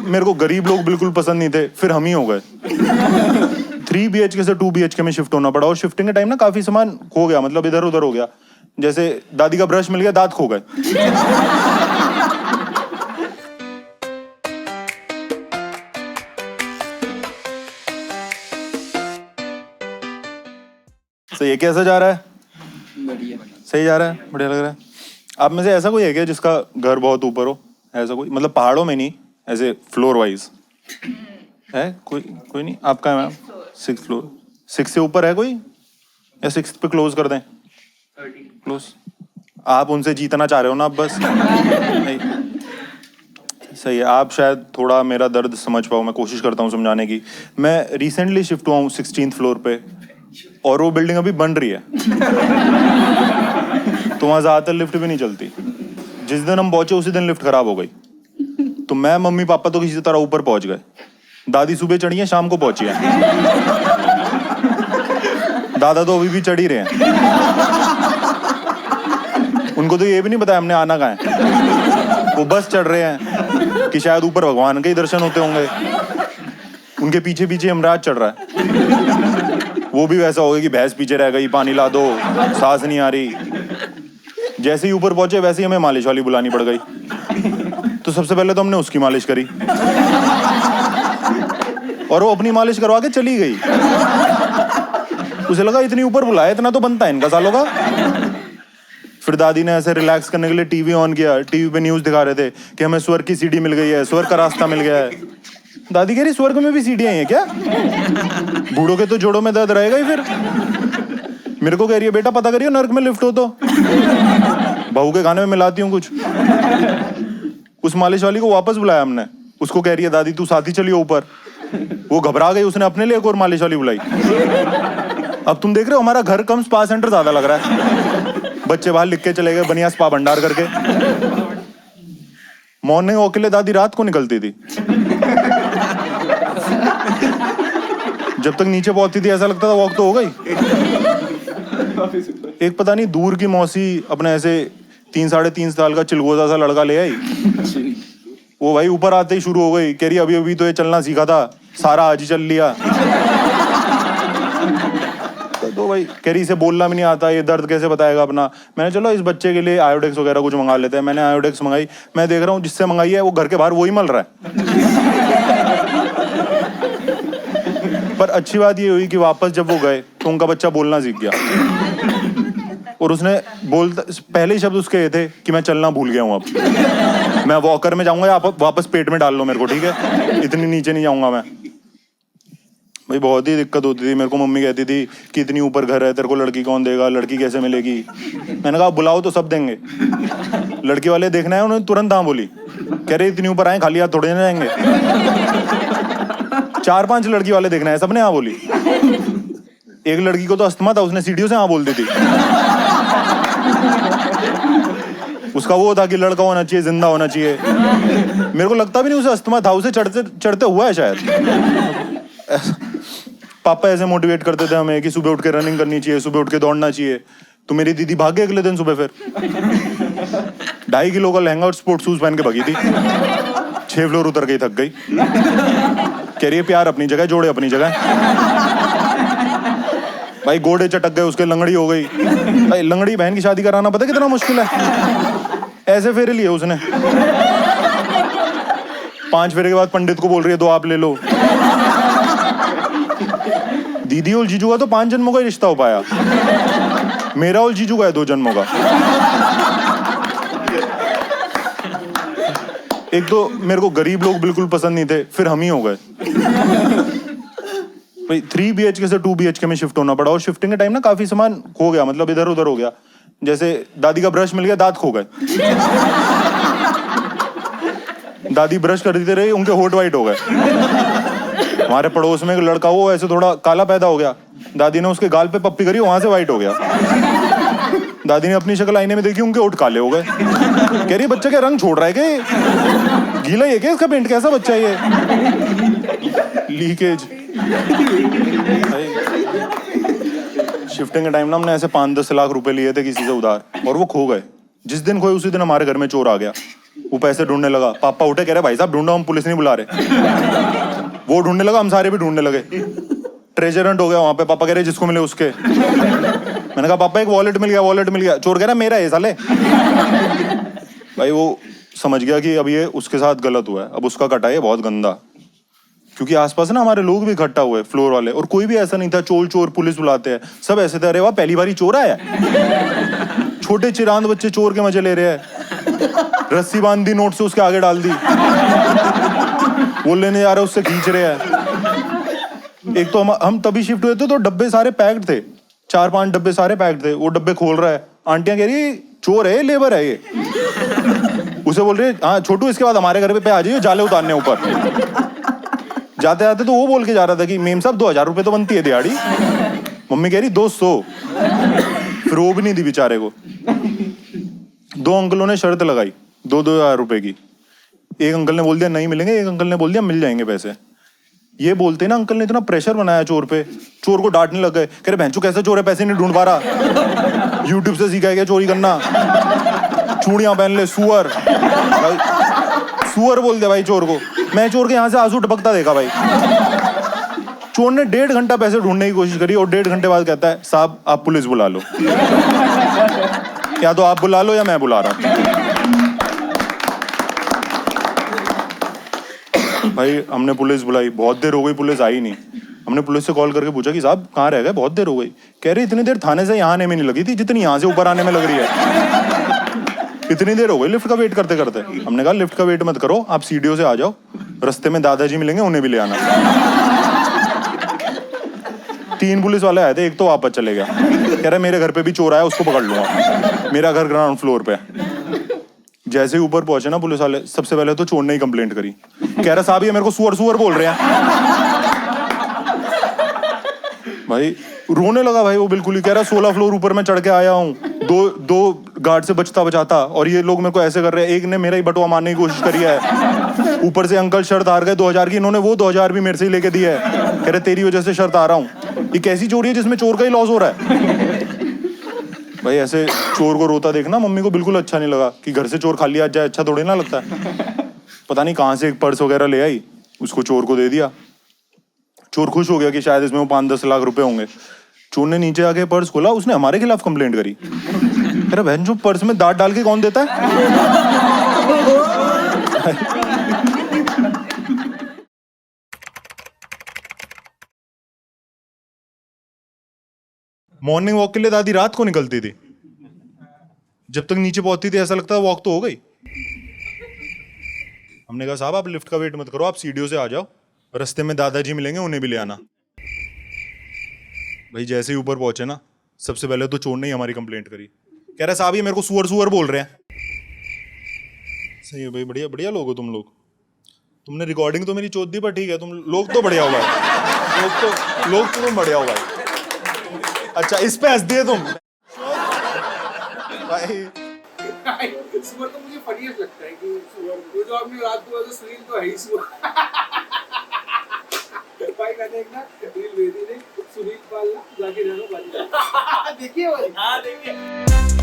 मेरे को गरीब लोग बिल्कुल पसंद नहीं थे, फिर हम ही हो गए। 3 BHK से 2 BHK में शिफ्ट होना पड़ा, और शिफ्टिंग के टाइम ना काफी सामान खो गया, मतलब इधर उधर हो गया। जैसे दादी का ब्रश मिल गया, दांत खो गए। तो ये कैसा जा रहा है? बढ़िया। सही जा रहा है, बढ़िया लग रहा है। आप में से ऐसा कोई है क्या जिसका घर बहुत ऊपर हो? ऐसा कोई, मतलब पहाड़ों में नहीं, ऐसे फ्लोर वाइज है कोई? कोई नहीं। आपका है मैम? 6th floor. 6 से ऊपर है कोई, या 6th पे क्लोज कर दें? क्लोज। आप उनसे जीतना चाह रहे हो ना आप बस? नहीं, सही है। आप शायद थोड़ा मेरा दर्द समझ पाओ, मैं कोशिश करता हूँ समझाने की। मैं रिसेंटली शिफ्ट हुआ हूँ 16th फ्लोर पे, और वो बिल्डिंग अभी बन रही है, तो वहाँ ज़्यादातर लिफ्ट भी नहीं चलती। जिस दिन हम पहुंचे उसी दिन लिफ्ट खराब हो गई, तो मैं, मम्मी पापा तो किसी तरह ऊपर पहुंच गए। दादी सुबह चढ़ी है, शाम को पहुंची है। दादा तो अभी भी चढ़ ही रहे हैं। उनको तो ये भी नहीं पता हमने आना कहाँ है। वो बस चढ़ रहे हैं कि शायद ऊपर भगवान के ही दर्शन होते होंगे। उनके पीछे पीछे यमराज चढ़ रहा है। वो भी वैसा हो गया कि भैंस पीछे रह गई, पानी ला दो, सांस नहीं आ रही। जैसे ही ऊपर पहुंचे वैसे ही हमें मालिश वाली बुलानी पड़ गई। तो सबसे पहले तो हमने उसकी मालिश करी, और वो अपनी मालिश करवा के चली गई। उसे लगा इतनी ऊपर बुलाया, इतना तो बनता है इनका सालों का। फिर दादी ने ऐसे रिलैक्स करने के लिए टीवी ऑन किया। टीवी पे न्यूज दिखा रहे थे कि हमें स्वर्ग की सीढ़ी मिल गई है, स्वर्ग का रास्ता मिल गया है। दादी कह रही स्वर्ग में भी सीढ़ियां हैं क्या? बूढ़ों के तो जोड़ों में दर्द रहेगा ही फिर। मेरे को कह रही है बेटा पता करियो नर्क में लिफ्ट हो तो। बहू के खाने में मिलाती हूँ कुछ। उस मालिश वाली को वापस बुलाया हमने। उसको कह रही है दादी तू साथ ही चलियो ऊपर। वो घबरा गई, उसने अपने लिए एक और मालिश वाली बुलाई। अब तुम देख रहे हो हमारा घर कम स्पा सेंटर ज्यादा लग रहा है। बच्चे बाहर लिख के चले गए बनिया स्पा भंडार करके। मॉर्निंग वॉक के लिए दादी रात को निकलती थी। जब तक नीचे पहुंचती थी ऐसा लगता था वॉक तो हो गई। एक पता नहीं दूर की मौसी अपने ऐसे 3-3.5 साल का चिलगोजा सा लड़का ले आई। वो भाई ऊपर आते ही शुरू हो गई, कह रही अभी अभी तो ये चलना सीखा था, सारा आज ही चल लिया। तो भाई कह रही इसे बोलना भी नहीं आता, ये दर्द कैसे बताएगा अपना। मैंने चलो इस बच्चे के लिए आयोडेक्स वगैरह कुछ मंगा लेते हैं। मैंने आयोडेक्स मंगाई। मैं देख रहा हूँ जिससे मंगाई है वो घर के बाहर वही मल रहा है। पर अच्छी बात ये हुई कि वापस जब वो गए तो उनका बच्चा बोलना सीख गया, और उसने बोलता पहले ही शब्द उसके ये थे कि मैं चलना भूल गया हूँ, अब मैं वॉकर में जाऊंगा, आप वापस पेट में डाल लो मेरे को, ठीक है? इतनी नीचे नहीं जाऊंगा मैं। भाई बहुत ही दिक्कत होती थी मेरे को। मम्मी कहती थी कि इतनी ऊपर घर है, तेरे को लड़की कौन देगा, लड़की कैसे मिलेगी? मैंने कहा बुलाओ तो सब देंगे। लड़की वाले देखना है, उन्होंने तुरंत हाँ बोली। कह रहे इतनी ऊपर आए खाली हाथ थोड़े ना जाएंगे। 4-5 लड़की वाले देखना है, सबने हाँ बोली। एक लड़की को तो अस्थमा था, उसने सीढ़ियों से हाँ बोल दी थी। उसका वो था कि लड़का होना चाहिए, जिंदा होना चाहिए। मेरे को लगता भी नहीं उसे अस्थमा था, उसे चढ़ते चढ़ते हुआ है शायद। पापा ऐसे मोटिवेट करते थे हमें कि सुबह उठ के रनिंग करनी चाहिए, सुबह उठ के दौड़ना चाहिए। तो मेरी दीदी भाग गई अगले दिन सुबह। फिर 2.5 किलो का लहंगा और स्पोर्ट्स शूज पहन के भागी थी। 6 फ्लोर उतर गई, थक गई। कह रही है प्यार अपनी जगह, जोड़े अपनी जगह। भाई गोड़े चटक गए उसके, लंगड़ी हो गई। भाई लंगड़ी बहन की शादी कराना पता कितना मुश्किल है। ऐसे फेरे लिए उसने। 5 फेरे के बाद पंडित को बोल रही है 2 आप ले लो। दीदी और जीजू का तो 5 जन्मों का ही रिश्ता हो पाया। मेरा और जीजू का है 2 जन्मों का। एक तो मेरे को गरीब लोग बिल्कुल पसंद नहीं थे, फिर हम ही हो गए। भाई 3 BHK से 2 BHK में शिफ्ट होना पड़ा, और शिफ्टिंग के टाइम ना काफी सामान खो गया, मतलब इधर उधर हो गया। जैसे दादी का ब्रश मिल गया, दांत खो गए। दादी ब्रश करती रही, उनके होंठ वाइट हो गए। हमारे पड़ोस में एक लड़का, वो ऐसे थोड़ा काला पैदा हो गया। दादी ने उसके गाल पे पप्पी करी, वहां से वाइट हो गया। दादी ने अपनी शक्ल आईने में देखी, उनके होंठ काले हो गए। कह रही बच्चा क्या रंग छोड़ रहा है क्या? गीला ही है क्या इसका पेंट? कैसा बच्चा है ये? लीकेज। शिफ्टिंग के टाइम ना हमने ऐसे 5-10 लाख रुपए लिए थे किसी से उधार, और वो खो गए। जिस दिन खोए उसी दिन हमारे घर में चोर आ गया। वो पैसे ढूंढने लगा, पापा उठे कह रहे भाई साहब ढूंढो, हम पुलिस नहीं बुला रहे। वो ढूंढने लगा, हम सारे भी ढूंढने लगे। ट्रेजर हंट हो गया वहां पे, पापा कह रहे जिसको मिले उसके। मैंने कहा पापा एक वॉलेट मिल गया, वॉलेट मिल गया। चोर कह रहा मेरा है साले। भाई वो समझ गया कि अब ये उसके साथ गलत हुआ है, अब उसका कटा है बहुत गंदा। क्योंकि आसपास ना हमारे लोग भी इकट्ठा हुए फ्लोर वाले, और कोई भी ऐसा नहीं था चोर चोर पुलिस बुलाते हैं, सब ऐसे थे अरे वाह पहली बारी चोर आया। छोटे चिरांद बच्चे चोर के मजे ले रहे हैं, रस्सी बांध दी नोट से उसके आगे डाल दी, वो लेने जा रहे उससे खींच रहे हैं। एक तो हम तभी शिफ्ट हुए थे तो डब्बे सारे पैक्ड थे, 4-5 डब्बे सारे पैक्ड थे। वो डब्बे खोल रहा है, आंटियां कह रही चोर है लेबर है ये। उसे बोल रहे हाँ छोटू इसके बाद हमारे घर पे आ जाइए जाले उतारने ऊपर। जाते जाते तो वो बोल के जा रहा था कि मेम साहब 2000 रुपए तो बनती है दिहाड़ी। मम्मी कह रही 200, फिर वो भी नहीं दी बेचारे को। 2 अंकलों ने शर्त लगाई 2-2 हजार रुपए की। एक अंकल ने बोल दिया नहीं मिलेंगे, एक अंकल ने बोल दिया मिल जाएंगे पैसे। ये बोलते ना अंकल ने इतना प्रेशर बनाया चोर पे, चोर को डांटने लग गए, कह रहे भैंचो कैसे चोर है, पैसे नहीं ढूंढ पा रहा, यूट्यूब से सीखा है क्या चोरी करना, चूड़ियां पहन ले सुअर। सुअर बोल दिया भाई चोर को। मैं चोर के यहाँ से आंसू टपकता देखा भाई। चोर ने 1.5 घंटा पैसे ढूंढने की कोशिश करी और 1.5 घंटे बाद कहता है साहब आप पुलिस बुला लो। या तो आप बुला लो या मैं बुला रहा हूं। भाई हमने पुलिस बुलाई, बहुत देर हो गई पुलिस आई नहीं। हमने पुलिस से कॉल करके पूछा कि साहब कहाँ रह गए, बहुत देर हो गई। कह रहे इतनी देर थाने से यहाँ आने में नहीं लगी थी जितनी यहाँ से ऊपर आने में लग रही है। इतनी देर हो गई लिफ्ट का वेट करते करते। हमने कहा लिफ्ट का वेट मत करो, आप सीढ़ियों से आ जाओ, रास्ते में दादाजी मिलेंगे उन्हें भी ले आना। 3 पुलिस वाले आए थे, एक तो वापस चले गया, कह रहे मेरे घर पे भी चोर आया उसको पकड़ लूंगा, मेरा घर ग्राउंड फ्लोर पे। जैसे ही ऊपर पहुंचे ना पुलिस वाले, सबसे पहले तो चोर ने ही कंप्लेंट करी, कह रहा साहब ये मेरे को सुअर सुअर बोल रहे हैं। भाई रोने लगा भाई वो, बिल्कुल ही कह रहा 16 फ्लोर ऊपर मैं चढ़ के आया हूँ, दो गार्ड से बचता बचाता, और ये लोग मेरे को ऐसे कर रहे हैं। एक ने मेरा ही बटुआ मारने की कोशिश करी है, ऊपर से अंकल शर्त हार गए 2000 की, इन्होंने वो 2000 भी मेरे से ही लेके दिया है। कह रहे तेरी वजह से शर्त आ रहा हूँ। ये कैसी चोरी है जिसमें चोर का ही लॉस हो रहा है। भाई ऐसे चोर को रोता देखना मम्मी को बिल्कुल अच्छा नहीं लगा कि घर से चोर खाली आ जाए, अच्छा थोड़ी ना लगता है। पता नहीं कहाँ से एक पर्स वगैरह ले आई, उसको चोर को दे दिया। चोर खुश हो गया कि शायद इसमें वो 5-10 लाख रुपए होंगे। चोर ने नीचे आके पर्स खोला, उसने हमारे खिलाफ कंप्लेंट करी। अरे बहन जो पर्स में दांत डाल के कौन देता है। मॉर्निंग वॉक के लिए दादी रात को निकलती थी, जब तक नीचे पहुंचती थी ऐसा लगता वॉक तो हो गई। हमने कहा साहब आप लिफ्ट का वेट मत करो, आप सीढ़ियों से आ जाओ, रास्ते में दादाजी मिलेंगे उन्हें भी ले आना। भाई जैसे ही ऊपर पहुंचे ना, सबसे पहले तो चोर ने ही हमारी कंप्लेंट करी, कह रहा साहब ये मेरे को सुअर सुअर बोल रहे हैं। सही है भाई, बढ़िया बढ़िया लोग हो तुम लोग। तुमने रिकॉर्डिंग तो मेरी चोट दी पर ठीक है, तुम लोग तो बढ़िया हुआ है, लोग तो तुम बढ़िया हुआ है। अच्छा इस पे हंस दिए तुम भाई। सुअर तो मुझे फनीस्ट लगता है कि सुअर जो आपने रात को जो सुनील तो है ही सुअर। भाई कहते हैं ना रील भेजी ने सुनील पालना जाके देखो। देखिए भाई, हाँ देखिए।